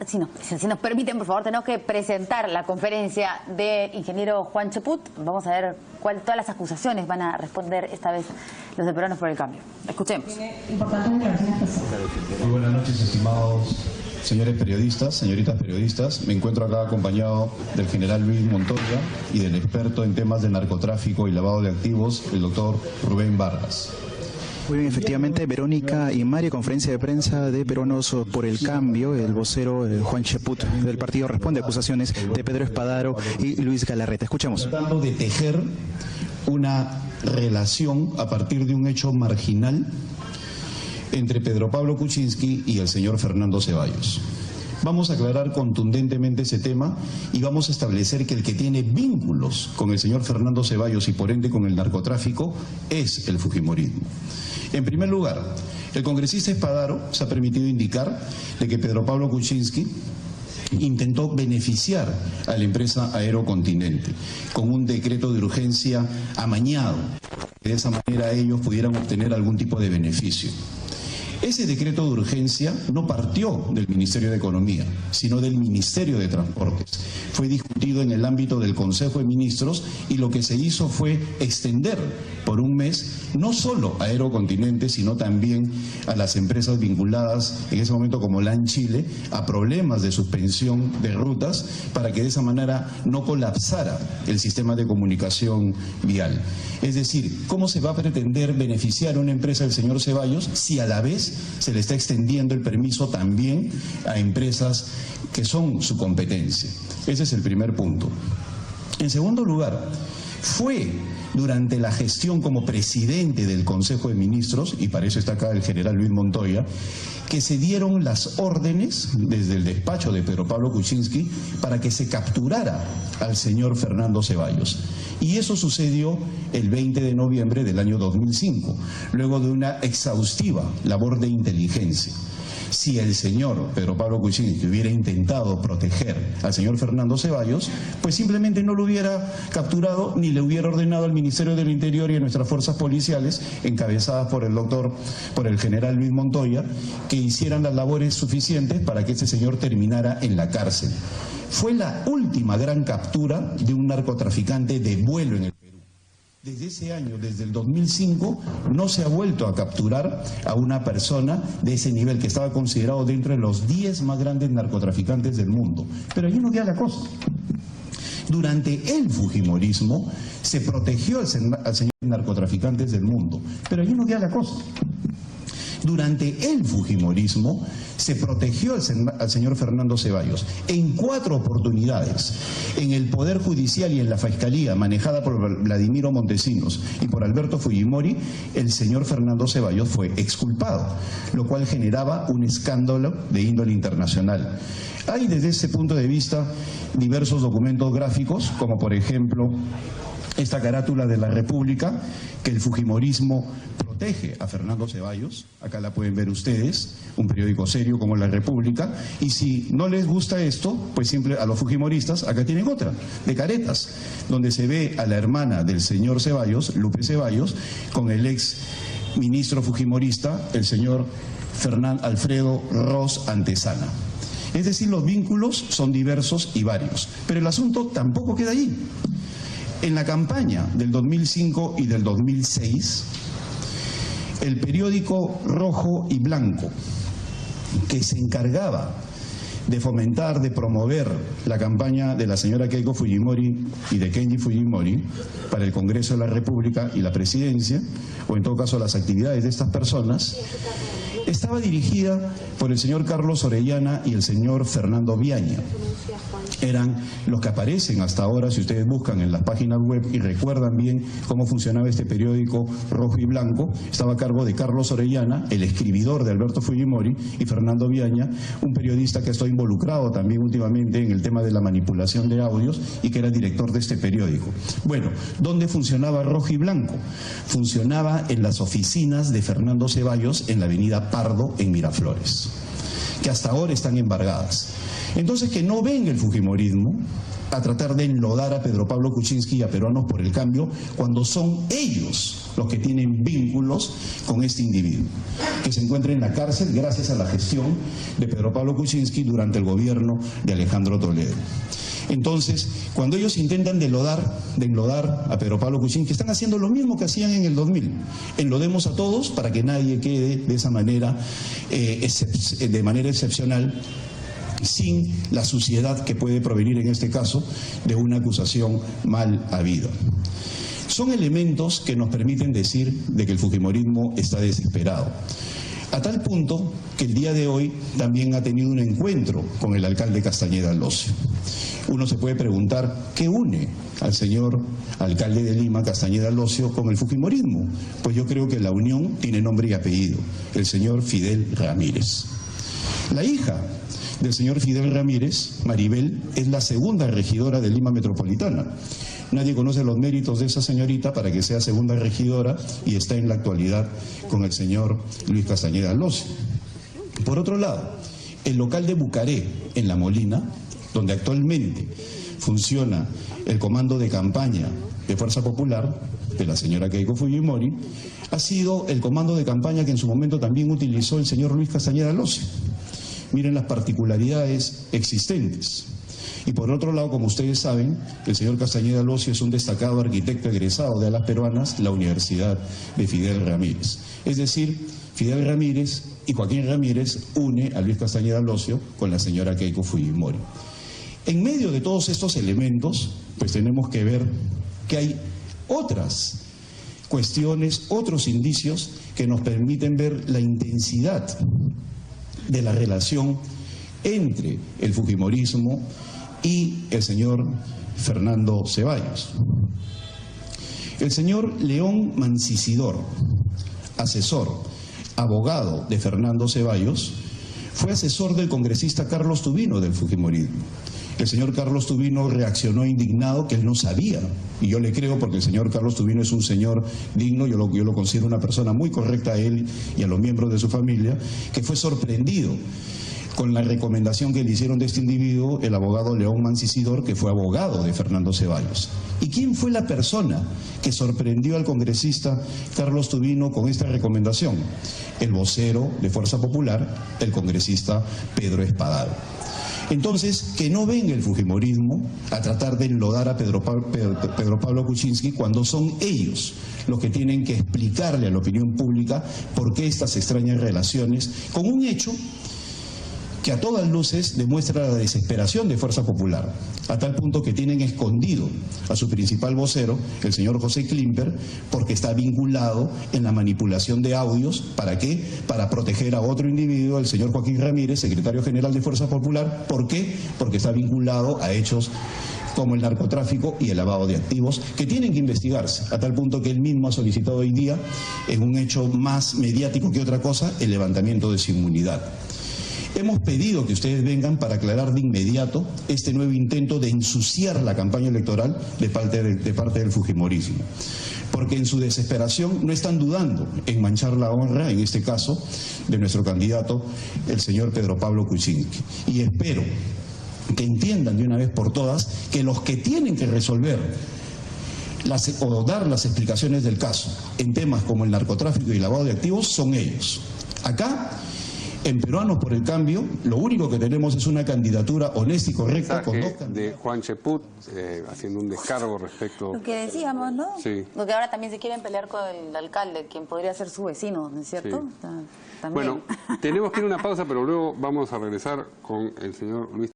si nos permiten, por favor, tenemos que presentar la conferencia del ingeniero Juan Cheput. Vamos a ver todas las acusaciones van a responder esta vez los de Peruanos por el Cambio. Escuchemos. Muy buenas noches, estimados señores periodistas, señoritas periodistas. Me encuentro acá acompañado del general Luis Montoya y del experto en temas de narcotráfico y lavado de activos, el doctor Rubén Vargas. Muy bien, efectivamente, Verónica y Mario, conferencia de prensa de Peruanos por el Cambio. El vocero Juan Cheput del partido responde a acusaciones de Pedro Espadaro y Luis Galarreta. Escuchemos. Tratando de tejer una relación a partir de un hecho marginal entre Pedro Pablo Kuczynski y el señor Fernando Ceballos. Vamos a aclarar contundentemente ese tema y vamos a establecer que el que tiene vínculos con el señor Fernando Ceballos y por ende con el narcotráfico es el fujimorismo. En primer lugar, el congresista Espadaro se ha permitido indicar de que Pedro Pablo Kuczynski intentó beneficiar a la empresa Aerocontinente con un decreto de urgencia amañado. De esa manera ellos pudieran obtener algún tipo de beneficio. Ese decreto de urgencia no partió del Ministerio de Economía, sino del Ministerio de Transportes. Fue discutido en el ámbito del Consejo de Ministros y lo que se hizo fue extender por un mes no solo a Aerocontinente, sino también a las empresas vinculadas en ese momento como LAN Chile a problemas de suspensión de rutas para que de esa manera no colapsara el sistema de comunicación vial. Es decir, ¿cómo se va a pretender beneficiar a una empresa del señor Ceballos si a la vez se le está extendiendo el permiso también a empresas que son su competencia? Ese es el primer punto. En segundo lugar, fue durante la gestión como presidente del Consejo de Ministros, y para eso está acá el general Luis Montoya, que se dieron las órdenes desde el despacho de Pedro Pablo Kuczynski para que se capturara al señor Fernando Ceballos. Y eso sucedió el 20 de noviembre del año 2005, luego de una exhaustiva labor de inteligencia. Si el señor Pedro Pablo Kuczynski hubiera intentado proteger al señor Fernando Ceballos, pues simplemente no lo hubiera capturado ni le hubiera ordenado al Ministerio del Interior y a nuestras fuerzas policiales, encabezadas por el general Luis Montoya, que hicieran las labores suficientes para que ese señor terminara en la cárcel. Fue la última gran captura de un narcotraficante de vuelo en el Perú. Desde ese año, desde el 2005, no se ha vuelto a capturar a una persona de ese nivel que estaba considerado dentro de los 10 más grandes narcotraficantes del mundo. Pero allí no queda la cosa. Durante el fujimorismo se protegió al señor narcotraficantes del mundo. Pero allí no queda la cosa. Durante el fujimorismo se protegió al señor Fernando Ceballos en 4 oportunidades. En el Poder Judicial y en la Fiscalía, manejada por Vladimiro Montesinos y por Alberto Fujimori, el señor Fernando Ceballos fue exculpado, lo cual generaba un escándalo de índole internacional. Hay desde ese punto de vista diversos documentos gráficos, como por ejemplo esta carátula de la República, que el fujimorismo protege a Fernando Ceballos. Acá la pueden ver ustedes, un periódico serio como La República, y si no les gusta esto, pues siempre a los fujimoristas, acá tienen otra, de caretas, donde se ve a la hermana del señor Ceballos, Lupe Ceballos, con el ex ministro fujimorista, el señor Alfredo Ros Antesana. Es decir, los vínculos son diversos y varios, pero el asunto tampoco queda allí. En la campaña del 2005 y del 2006, el periódico Rojo y Blanco, que se encargaba de fomentar, de promover la campaña de la señora Keiko Fujimori y de Kenji Fujimori para el Congreso de la República y la presidencia, o en todo caso las actividades de estas personas, estaba dirigida por el señor Carlos Orellana y el señor Fernando Viaña. Eran los que aparecen hasta ahora, si ustedes buscan en las páginas web y recuerdan bien cómo funcionaba este periódico Rojo y Blanco, estaba a cargo de Carlos Orellana, el escribidor de Alberto Fujimori, y Fernando Viaña, un periodista que está involucrado también últimamente en el tema de la manipulación de audios y que era director de este periódico. Bueno, ¿dónde funcionaba Rojo y Blanco? Funcionaba en las oficinas de Fernando Ceballos en la avenida Pardo, en Miraflores. que hasta ahora están embargadas. Entonces, que no venga el fujimorismo a tratar de enlodar a Pedro Pablo Kuczynski y a Peruanos por el Cambio cuando son ellos los que tienen vínculos con este individuo, que se encuentra en la cárcel gracias a la gestión de Pedro Pablo Kuczynski durante el gobierno de Alejandro Toledo. Entonces, cuando ellos intentan de enlodar a Pedro Pablo Kuczynski, están haciendo lo mismo que hacían en el 2000. Enlodemos a todos para que nadie quede de esa manera, de manera excepcional, sin la suciedad que puede provenir en este caso de una acusación mal habida. Son elementos que nos permiten decir de que el fujimorismo está desesperado. A tal punto que el día de hoy también ha tenido un encuentro con el alcalde Castañeda Alosio. Uno se puede preguntar, ¿qué une al señor alcalde de Lima, Castañeda Alosio, con el fujimorismo? Pues yo creo que la unión tiene nombre y apellido, el señor Fidel Ramírez. La hija del señor Fidel Ramírez, Maribel, es la segunda regidora de Lima Metropolitana. Nadie conoce los méritos de esa señorita para que sea segunda regidora y está en la actualidad con el señor Luis Castañeda Alosio. Por otro lado, el local de Bucaré, en La Molina, donde actualmente funciona el comando de campaña de Fuerza Popular, de la señora Keiko Fujimori, ha sido el comando de campaña que en su momento también utilizó el señor Luis Castañeda Alosio. Miren las particularidades existentes. Y por otro lado, como ustedes saben, el señor Castañeda Alosio es un destacado arquitecto egresado de Alas Peruanas, la Universidad de Fidel Ramírez. Es decir, Fidel Ramírez y Joaquín Ramírez une a Luis Castañeda Alosio con la señora Keiko Fujimori. En medio de todos estos elementos, pues tenemos que ver que hay otras cuestiones, otros indicios que nos permiten ver la intensidad de la relación entre el fujimorismo y el señor Fernando Ceballos. El señor León Mancisidor, asesor, abogado de Fernando Ceballos, fue asesor del congresista Carlos Tubino del fujimorismo. El señor Carlos Tubino reaccionó indignado, que él no sabía, y yo le creo porque el señor Carlos Tubino es un señor digno, yo lo considero una persona muy correcta a él y a los miembros de su familia, que fue sorprendido con la recomendación que le hicieron de este individuo, el abogado León Mancisidor, que fue abogado de Fernando Ceballos. ¿Y quién fue la persona que sorprendió al congresista Carlos Tubino con esta recomendación? El vocero de Fuerza Popular, el congresista Pedro Espadaro. Entonces, que no venga el fujimorismo a tratar de enlodar a Pedro Pablo Kuczynski cuando son ellos los que tienen que explicarle a la opinión pública por qué estas extrañas relaciones, con un hecho que a todas luces demuestra la desesperación de Fuerza Popular, a tal punto que tienen escondido a su principal vocero, el señor José Klimper, porque está vinculado en la manipulación de audios. ¿Para qué? Para proteger a otro individuo, el señor Joaquín Ramírez, secretario general de Fuerza Popular. ¿Por qué? Porque está vinculado a hechos como el narcotráfico y el lavado de activos, que tienen que investigarse, a tal punto que él mismo ha solicitado hoy día, en un hecho más mediático que otra cosa, el levantamiento de su inmunidad. Hemos pedido que ustedes vengan para aclarar de inmediato este nuevo intento de ensuciar la campaña electoral de parte del fujimorismo, porque en su desesperación no están dudando en manchar la honra, en este caso, de nuestro candidato, el señor Pedro Pablo Kuczynski. Y espero que entiendan de una vez por todas que los que tienen que resolver o dar las explicaciones del caso en temas como el narcotráfico y el lavado de activos son ellos. Acá, en Peruanos por el Cambio, lo único que tenemos es una candidatura honesta y correcta con dos candidatos. De Juan Cheput, haciendo un descargo respecto... Lo que decíamos, ¿no? Sí. Lo que ahora también se quieren pelear con el alcalde, quien podría ser su vecino, ¿no es cierto? Sí. También. Bueno, tenemos que ir a una pausa, pero luego vamos a regresar con el señor Luis.